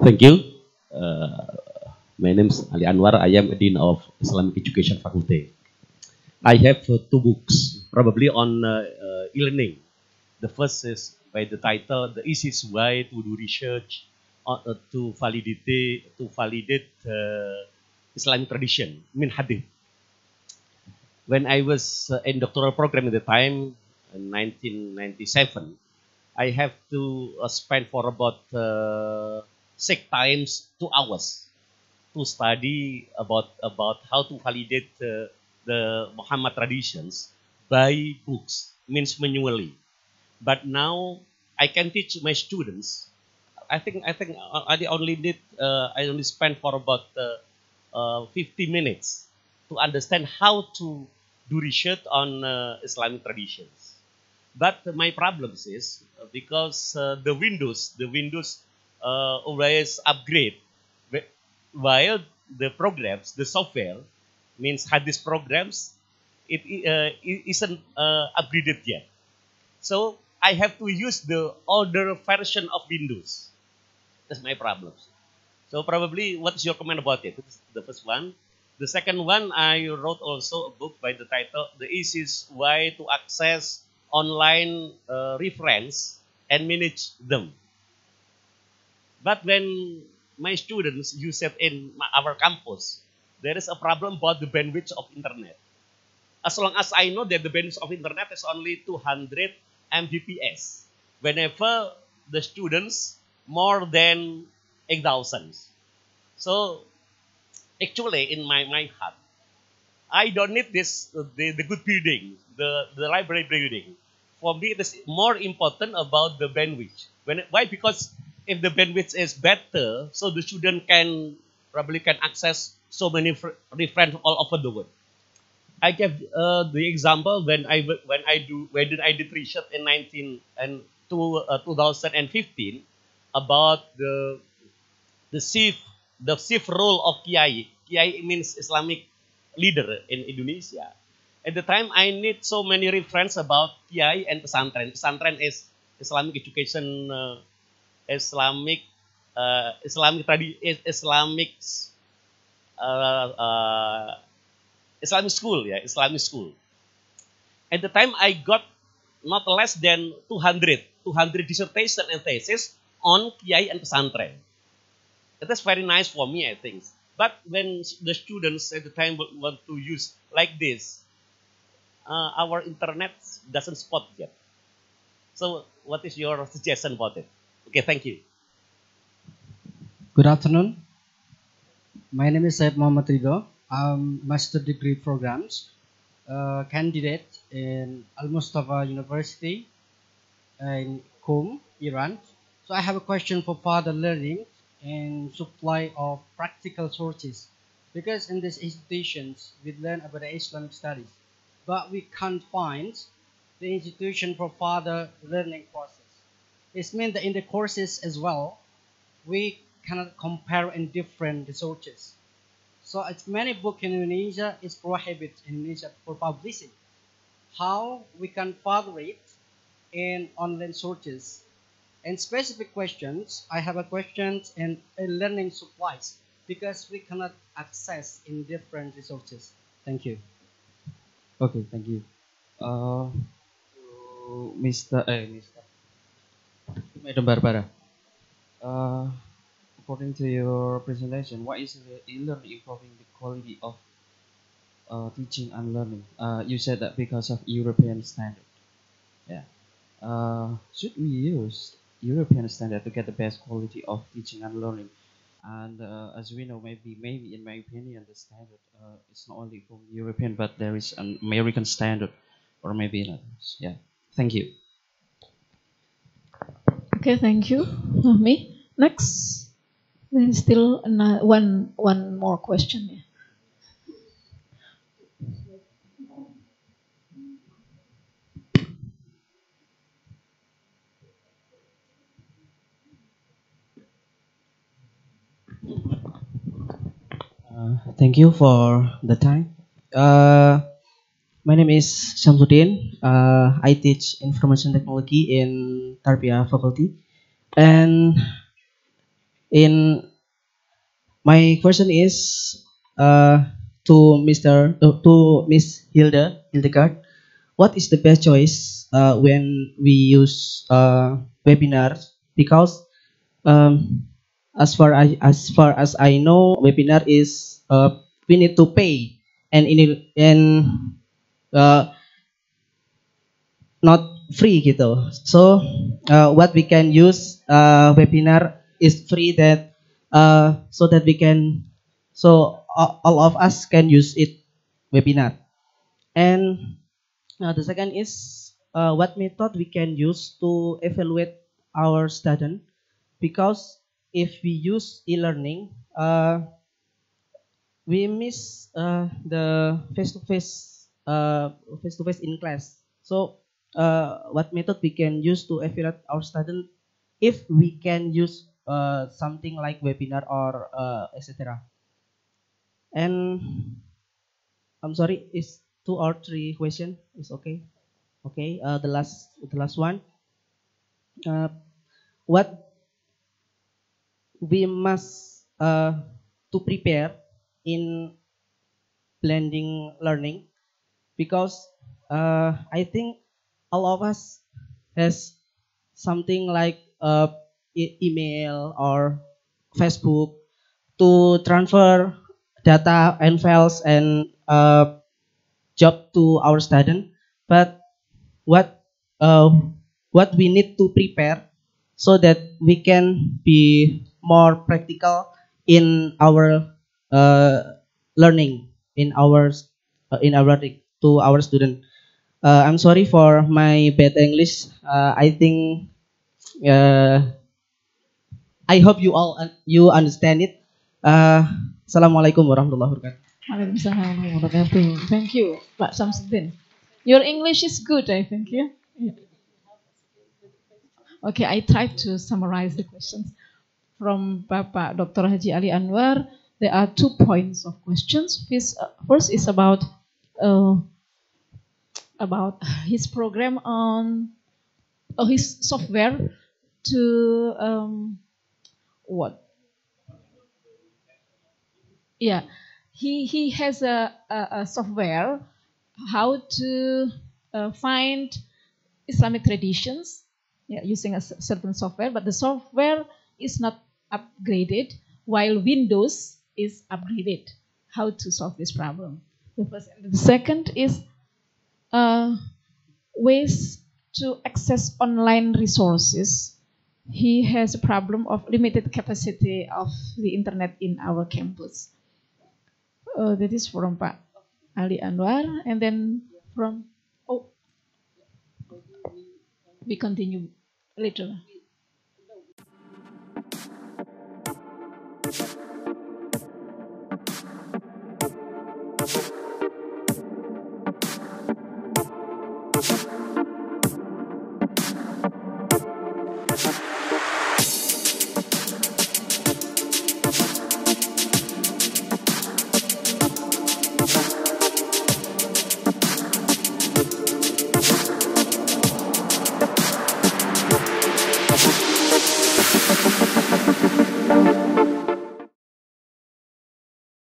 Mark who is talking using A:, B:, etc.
A: Thank you. My name is Ali Anwar. I am a Dean of Islamic Education Faculty. I have two books, probably on e-learning. The first is by the title, The Easiest Way to Do Research to validate Islamic Tradition, min hadith. When I was in doctoral program at the time, in 1997, I have to spend for about 6 times 2 hours to study about how to validate the Muhammad traditions by books, means manually. But now I can teach my students. I think I only spend for about 50 minutes to understand how to do research on Islamic traditions. But my problem is because the Windows always upgrade, while the programs, the software, means hadith programs, it isn't upgraded yet. So I have to use the older version of Windows. That's my problem. So probably, what's your comment about it? This is the first one. The second one, I wrote also a book by the title, The Easiest Way to Access Online Reference and Manage Them. But when my students use it in our campus, there is a problem about the bandwidth of internet. As long as I know that the bandwidth of internet is only 200 Mbps, whenever the students more than 8,000. So actually in my heart, I don't need this the good building, the library building. For me, it is more important about the bandwidth. Why? Because if the bandwidth is better, so the student probably can access so many reference all over the world. I give the example when I did research in 2015 about the chief role of Kiai. Kiai means Islamic leader in Indonesia. At the time, I need so many reference about Kiai and pesantren. Pesantren is Islamic education, Islamic school, yeah, Islamic school. At the time, I got not less than 200 dissertation and thesis on Kiai and pesantren. It is very nice for me, I think. But when the students at the time want to use like this, our internet doesn't support yet. So, what is your suggestion about it? Okay, thank you.
B: Good afternoon. My name is Said Muhammad Ridho. I'm master degree programs candidate in Al Mustafa University in Qom, Iran. So I have a question for further learning and supply of practical sources, because in these institutions we learn about the Islamic studies, but we can't find the institution for further learning process. It means that in the courses as well, we cannot compare in different resources. So it's many books in Indonesia is prohibited in Indonesia for publishing. How we can further it in online sources? And specific questions, I have a question in learning supplies, because we cannot access in different resources. Thank you.
C: Okay, thank you. Mr. Madam Barbara. According to your presentation, what is the e-learning improving the quality of teaching and learning? You said that because of European standard. Yeah. Should we use European standard to get the best quality of teaching and learning? And as we know, maybe in my opinion, the standard is not only from European, but there is an American standard, or maybe in others. Yeah. Thank you.
D: Okay, thank you, Fahmi. Next, there is still one more question. Yeah.
C: Thank you for the time. My name is Syamsuddin. I teach information technology in Tarbiyah faculty. And in my question is to Miss Hildegard. What is the best choice when we use webinars? Because as far as I know, webinar is we need to pay, and uh, not free gitu. So what we can use webinar is free, that so that we can, so all of us can use it webinar. And the second is what method we can use to evaluate our student, because if we use e-learning, we miss the face-to-face in class. So what method we can use to evaluate our student if we can use something like webinar or etc. And I'm sorry, is 2 or 3 question is okay? Okay, the last one. What we must to prepare in blending learning, because I think all of us has something like email or Facebook to transfer data and files and job to our student. But what uh, what we need to prepare so that we can be more practical in our learning, in our learning to our student. I'm sorry for my bad English. I think I hope you understand it. Assalamualaikum warahmatullahi wabarakatuh.
D: Waalaikumsalam warahmatullahi wabarakatuh. Thank you, Pak Samsudin. Your English is good, I think. Yeah. Yeah. Okay, I tried to summarize the questions from Bapak Dr. Haji Ali Anwar. There are 2 points of questions. First is about his program on his software to what? Yeah, he has a software how to find Islamic traditions, yeah, using a certain software, but the software is not upgraded while Windows is upgraded. How to solve this problem? The first. The second is ways to access online resources. He has a problem of limited capacity of the internet in our campus. That is from Pak Ali Anwar, and then from we continue later.